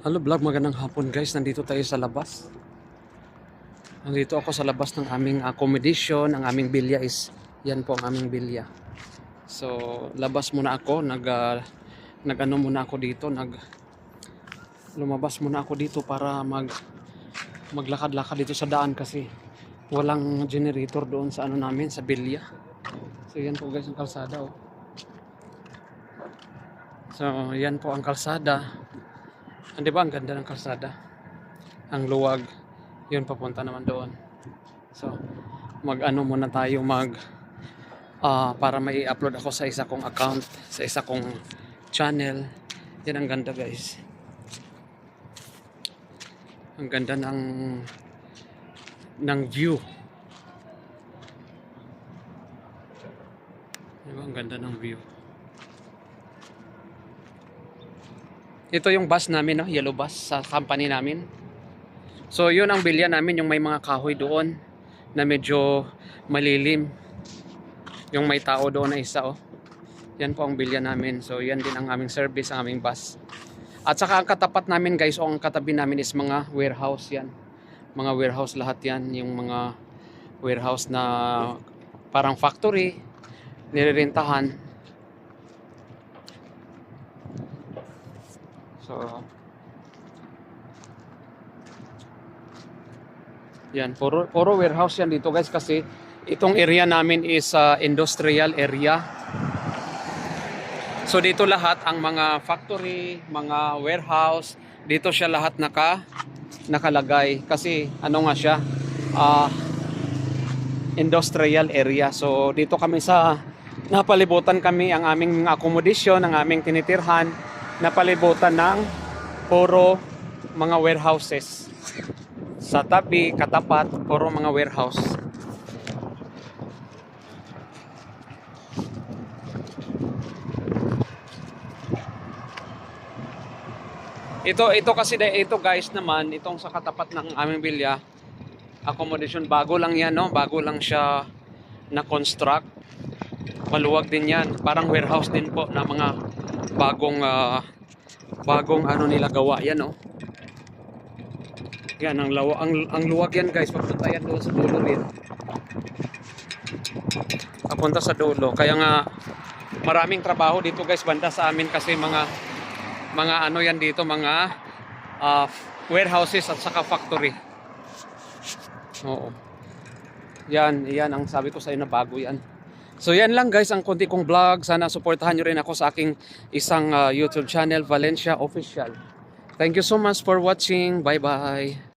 Hello vlog, magandang hapon guys. Nandito tayo sa labas. Nandito ako sa labas ng aming accommodation. Ang aming bilya is, yan po ang aming bilya. So, labas muna ako. Nag-ano muna ako dito. Lumabas muna ako dito para maglakad-lakad dito sa daan kasi walang generator doon sa ano namin, sa bilya. So, yan po guys ang kalsada. Oh. So, yan po ang kalsada. Di ba ang ganda ng kalsada? Ang luwag. Yun, papunta naman doon. So, mag-ano muna tayo para may upload ako sa isa kong account, sa isa kong channel. Yan ang ganda guys. Ang ganda ng view. Di ba ang ganda ng view? Ito yung bus namin, no? Yellow bus sa company namin. So, yun ang bilya namin, yung may mga kahoy doon na medyo malilim. Yung may tao doon na isa, oh. Yan po ang bilya namin. So, yan din ang aming service, ang aming bus. At saka ang katapat namin, guys, o ang katabi namin is mga warehouse yan. Mga warehouse lahat yan. Yung mga warehouse na parang factory, nirerentahan. So, yan, puro warehouse yan dito guys kasi itong area namin is industrial area. So dito lahat ang mga factory, mga warehouse, dito siya lahat nakalagay kasi ano nga siya, industrial area. So dito kami napalibutan kami ang aming accommodation, ang aming tinitirhan, napalibutan ng puro mga warehouses. Sa tabi, katapat, puro mga warehouse. Ito kasi ito guys naman, itong sa katapat ng aming bilya, accommodation, bago lang yan, no? Bago lang siya na-construct. Maluwag din yan. Parang warehouse din po na mga bagong ano nila gawa yan, no? Yan ang luwag yan guys, papunta yan doon sa dulo rin. Papunta sa dulo. Kaya nga maraming trabaho dito guys banda sa amin kasi mga ano yan dito, mga warehouses at saka factory. Oo. Yan ang sabi ko sa inyo na bago yan. So yan lang guys ang konti kong vlog. Sana suportahan nyo rin ako sa aking isang YouTube channel, Valencia Official. Thank you so much for watching. Bye bye.